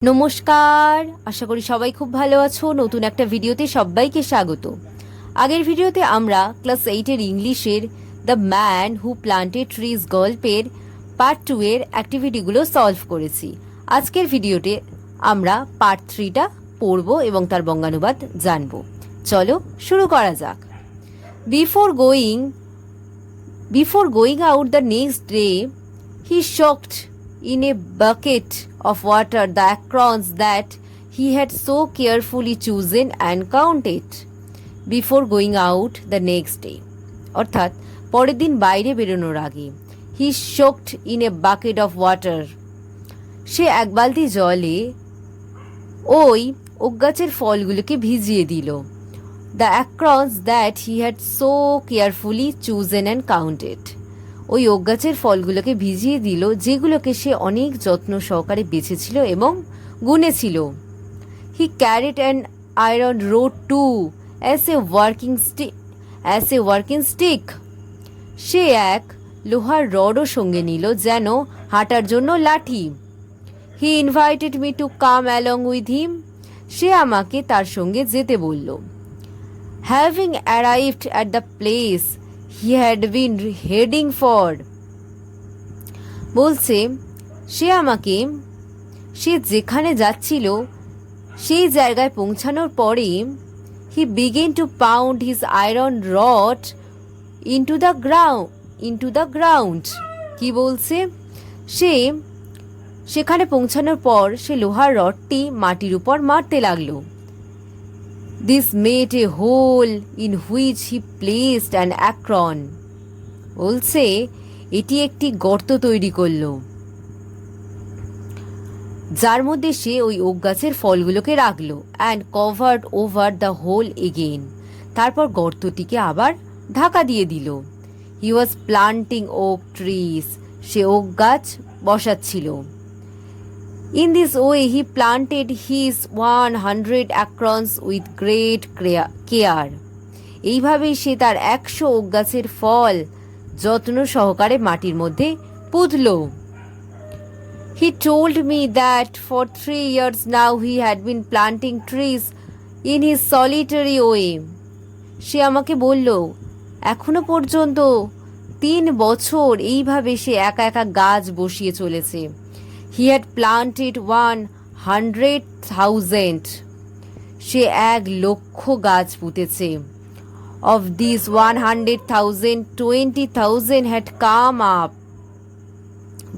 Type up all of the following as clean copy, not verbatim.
নমস্কার, আশা করি সবাই খুব ভালো আছো। নতুন একটা ভিডিওতে সবাইকে স্বাগত। আগের ভিডিওতে আমরা ক্লাস 8-এর ইংলিশের the man who planted trees গল্পের পার্ট 2 এর অ্যাক্টিভিটিগুলো সলভ করেছি। আজকের ভিডিওতে আমরা পার্ট 3টা পড়ব এবং তার বঙ্গানুবাদ জানব। চলো শুরু করা যাক। Before going out the next day, he soaked in a bucket of water the acorns that he had so carefully chosen and counted. Before going out the next day, অর্থাৎ পরের দিন বাইরে বেরোনোর আগে, he soaked in a bucket of water, সে এক বালতি জলে ওই ওক গাছের ফলগুলোকে ভিজিয়ে দিল। The acorns that he had so carefully chosen and counted, ওই ওক গাছের ফলগুলোকে ভিজিয়ে দিল যেগুলোকে সে অনেক যত্ন সহকারে বেছেছিল এবং গুনেছিল। He carried an iron rod too as a working stick, সে এক লোহার রডও সঙ্গে নিল যেন হাঁটার জন্য লাঠি। He invited me to come along with him, সে আমাকে তার সঙ্গে যেতে বলল। Having arrived at the place he had been heading for, বলছে সে যেখানে যাচ্ছিল সেই জায়গায় পৌঁছানোর পরে he began to pound his iron rod into the ground, কি বলছে, সেখানে পৌঁছানোর পর সে লোহার রডটি মাটির উপর মারতে লাগলো। This made a hole in which he placed an acorn, বলছে এটি একটি গর্ত তৈরি করলো যার মধ্যে সে ওই ওক গাছের ফলগুলোকে রাখলো। and covered over the hole again, তারপর গর্তটিকে আবার ঢাকা দিয়ে দিল। he was planting oak trees, সে ওক গাছ বসাচ্ছিল। In this way he planted his 100 acorns with great care, এইভাবেই সে তার 100 ওক গাছের ফল যত্ন সহকারে মাটির মধ্যে পুঁতল। He told me that for 3 years now he had been planting trees in his solitary way, সে আমাকে বলল এখনো পর্যন্ত 3 বছর এইভাবে সে একা একা গাছ বসিয়ে চলেছে। He had planted 100,000, সে 1,00,000 গাছ পুঁতেছে। Of these 100,000, 20,000 had come up,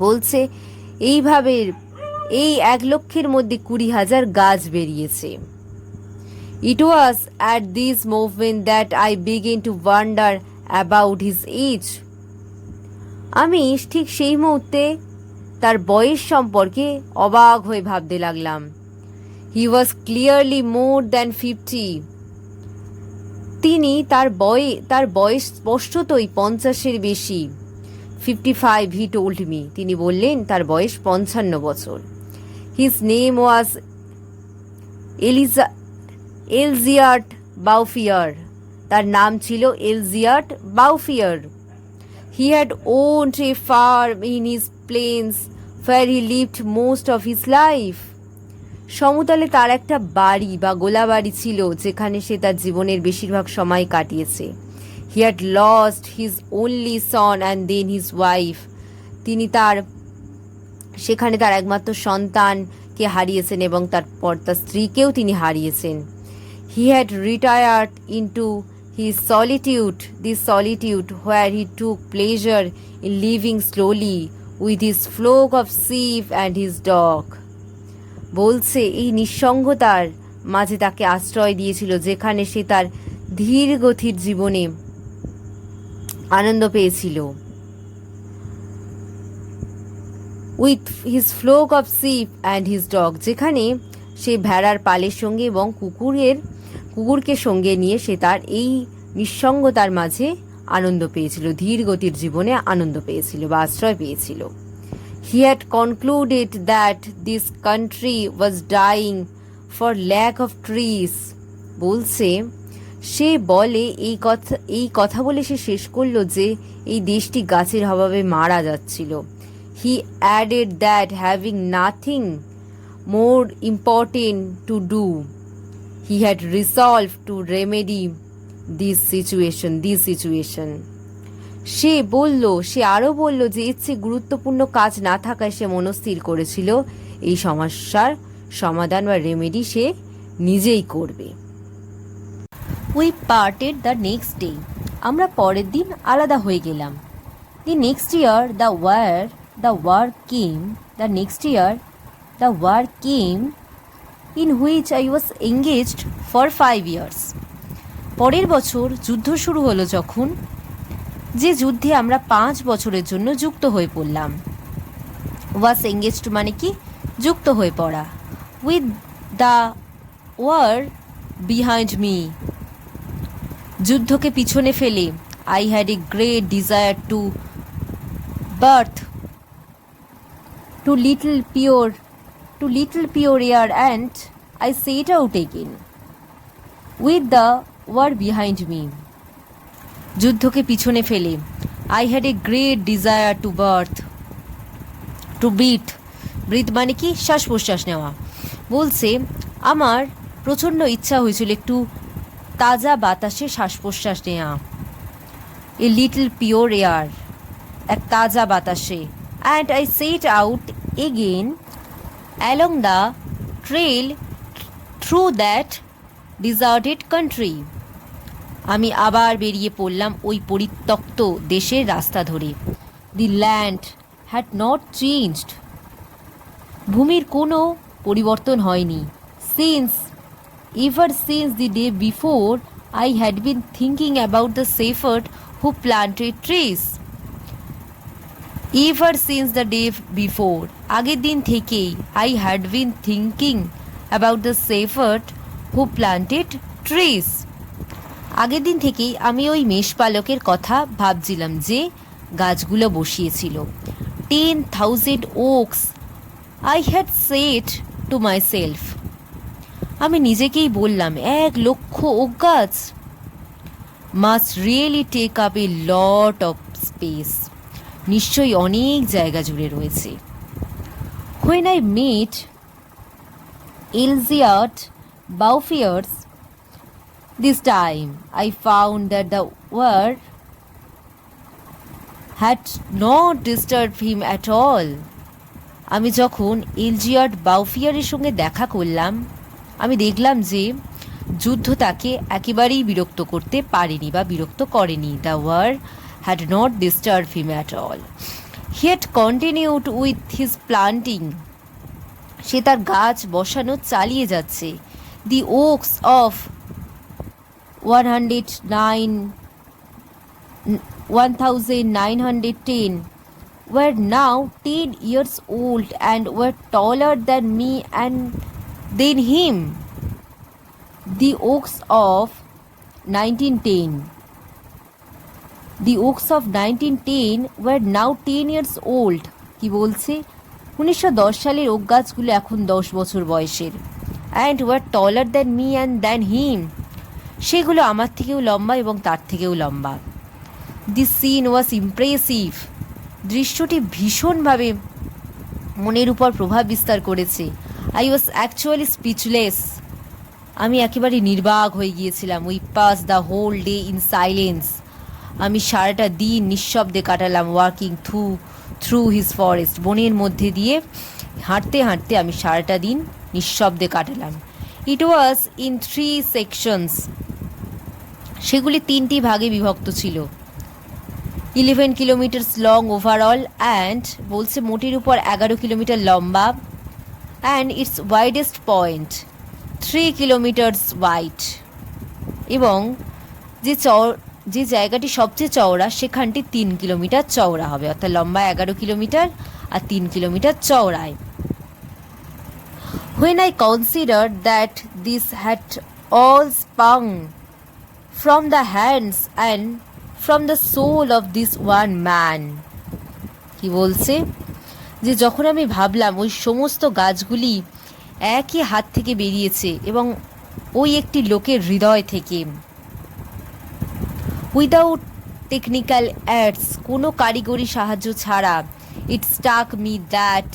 বলছে এইভাবে এই 1,00,000-এর মধ্যে 20,000 গাছ বেরিয়েছে। It was at this moment that I began to wonder about his age, আমি ঠিক সেই মুহূর্তে তার বয়স সম্পর্কে অবাক হয়ে ভাবতে লাগলাম। He was clearly more than 50, তার বয়স স্পষ্টতই 50-এর বেশি। 55 he told me, তিনি বললেন তার বয়স 55 বছর। His name was Elziart Baufier, তার নাম ছিল এলজিয়ার্ট বাউফিয়ার। He had owned a farm in his plains where he lived most of his life, সমতলে তার একটা বাড়ি বা গোলাবাড়ি ছিল যেখানে সে তার জীবনের বেশিরভাগ সময় কাটিয়েছে। He had lost his only son and then his wife, তিনি সেখানে তার একমাত্র সন্তানকে হারিয়েছেন এবং তারপর তার স্ত্রীকেও তিনি হারিয়েছেন। He had retired into his this solitude where he took pleasure in living slowly with his flock of sheep and his dog, বলছে এই নিঃসঙ্গতার মাঝে তাকে আশ্রয় দিয়েছিল যেখানে সে তার ধীর গতির জীবনে আনন্দ পেয়েছিল। With his flock of sheep and his dog, যেখানে সে ভেড়ার পালের সঙ্গে এবং কুকুরকে সঙ্গে নিয়ে সে তার এই নিঃসঙ্গতার মাঝে আনন্দ পেয়েছিল, ধীর গতির জীবনে আনন্দ পেয়েছিল বা আশ্রয় পেয়েছিল। He had concluded that this country was dying for lack of trees, বলছে সে বলে এই কথা বলে সে শেষ করলো যে এই দেশটি গাছের অভাবে মারা যাচ্ছিল। He added that having nothing more important to do. He had resolved to remedy this situation. সে আরও বলল যে এর চেয়ে গুরুত্বপূর্ণ কাজ না থাকায় সে মনস্থির করেছিল এই সমস্যার সমাধান বা রেমেডি সে নিজেই করবে। We parted the next day, আমরা পরের দিন আলাদা হয়ে গেলাম। The next year the war came in which I was engaged for 5 years। পরের বছর যুদ্ধ শুরু হলো যখন, যে যুদ্ধে আমরা 5 বছরের জন্য যুক্ত হয়ে পড়লাম। ওয়াজ এঙ্গেজড মানে কি? যুক্ত হয়ে পড়া। With the war behind me, যুদ্ধকে পিছনে ফেলে। I had a great desire to breathe to little pure air and I set out again. With the war behind me, যুদ্ধকে পিছনে ফেলে। I had a great desire to breathe মানে কি? শ্বাস প্রশ্বাস নেওয়া। বলছে আমার প্রচণ্ড ইচ্ছা হয়েছিল একটু তাজা বাতাসে শ্বাস প্রশ্বাস নেওয়া। এ লিটল পিওর এয়ার, এক তাজা বাতাসে। And I set out again along the trail through that deserted country, আমি আবার বেরিয়ে পড়লাম ওই পরিত্যক্ত দেশের রাস্তা ধরে। The land had not changed, ভূমির কোনো পরিবর্তন হয়নি। Ever since the day before, I had been thinking about the shepherd who planted trees. Ever since the day before, আগের দিন থেকেই I had been thinking about the shepherd who planted trees. আগের দিন থেকেই আমি ওই মেষপালকের কথা ভাবছিলাম যে গাছগুলো বসিয়েছিল। 10,000 oaks, I had said to myself, আমি নিজেকেই বললাম 1,00,000 ওক গাছ। Must really take up a lot of space, নিশ্চয়ই অনেক জায়গা জুড়ে রয়েছে। When I met Elizabeth Bouviers this time, I found that the war had not disturbed him at all. আমি যখন এলজিয়ার্ড বাউফিয়ারের সঙ্গে দেখা করলাম, আমি দেখলাম যে যুদ্ধ তাকে একেবারেই বিরক্ত করতে পারেনি বা বিরক্ত করেনি। The war had not disturb him at all. He had continued with his planting, সে তার গাছ বসানো চালিয়ে যাচ্ছে। The oaks of 1910 were now 10 years old and were taller than me and than him. The oaks of 1910 were now 10 years old. কি বলছে? 1910 সালের okay গাছগুলো এখন 10 বছর বয়সের। And were taller than me and than him. সেগুলো আমার থেকেও লম্বা এবং তার থেকেও লম্বা। The scene was impressive. দৃশ্যটি ভীষণভাবে মনের উপর প্রভাব বিস্তার করেছে। I was actually speechless. আমি একেবারে নির্বাক হয়ে গিয়েছিলাম। We passed the whole day in silence. আমি সারাটা দিন নিঃশব্দে কাটালাম। ওয়াকিং থ্রু হিজ ফরেস্ট, বনের মধ্যে দিয়ে হাঁটতে হাঁটতে আমি সারাটা দিন নিঃশব্দে কাটালাম। ইট ওয়াজ ইন 3 sections. সেগুলি 3টি ভাগে বিভক্ত ছিল। 11 kilometers long overall and বলছে মোটের উপর 11 কিলোমিটার লম্বা। and its widest point 3 kilometers wide, এবং যে জায়গাটি সবচেয়ে চওড়া সেখানটি 3 কিলোমিটার চওড়া হবে, অর্থাৎ লম্বা 11 কিলোমিটার আর 3 কিলোমিটার চওড়ায়। When I considered that this had all sprung from the hands and from the soul of this one man, কি বলছে যে যখন আমি ভাবলাম ওই সমস্ত গাছগুলি একই হাত থেকে বেরিয়েছে এবং ওই একটি লোকের হৃদয় থেকে, উইদাউট টেকনিক্যাল অ্যাডস, কোনো কারিগরি সাহায্য ছাড়া, it struck me that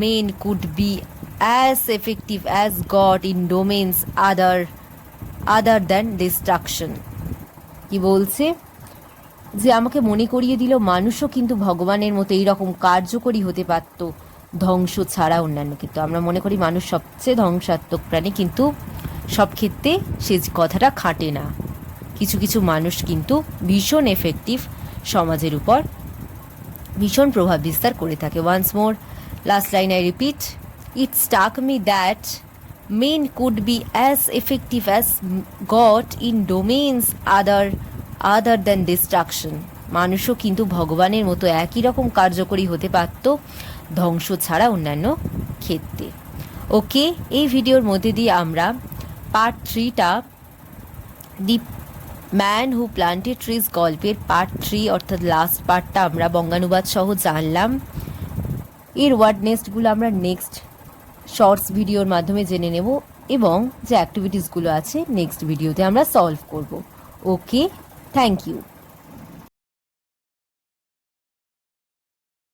men could be as effective as God in domains other than destruction. কি বলছে যে আমাকে মনে করিয়ে দিল মানুষও কিন্তু ভগবানের মতো এইরকম কার্যকরী হতে পারত ধ্বংস ছাড়া অন্যান্য ক্ষেত্রে। আমরা মনে করি মানুষ সবচেয়ে ধ্বংসাত্মক প্রাণী, কিন্তু সব ক্ষেত্রে সে কথাটা খাটে না। কিছু কিছু মানুষ কিন্তু ভীষণ এফেক্টিভ, সমাজের উপর ভীষণ প্রভাব বিস্তার করে থাকে। Once more, last line I repeat, it struck me that men could be as effective as God in domains other than destruction. মানুষও কিন্তু ভগবানের মতো একই রকম কার্যকরী হতে পারত ধ্বংস ছাড়া অন্যান্য ক্ষেত্রে। ওকে, এই ভিডিওর মধ্যে দিয়ে আমরা পার্ট 3টা the man who planted trees গল্পের পার্ট 3 অর্থাৎ লাস্ট পার্টটা আমরা বঙ্গানুবাদ সহ জানলাম। এর ওয়ার্ড নেস্টগুলো আমরা নেক্সট শর্টস ভিডিওর মাধ্যমে জেনে নেব এবং যে অ্যাক্টিভিটিসগুলো আছে নেক্সট ভিডিওতে আমরা সলভ করব। ওকে, থ্যাংক ইউ।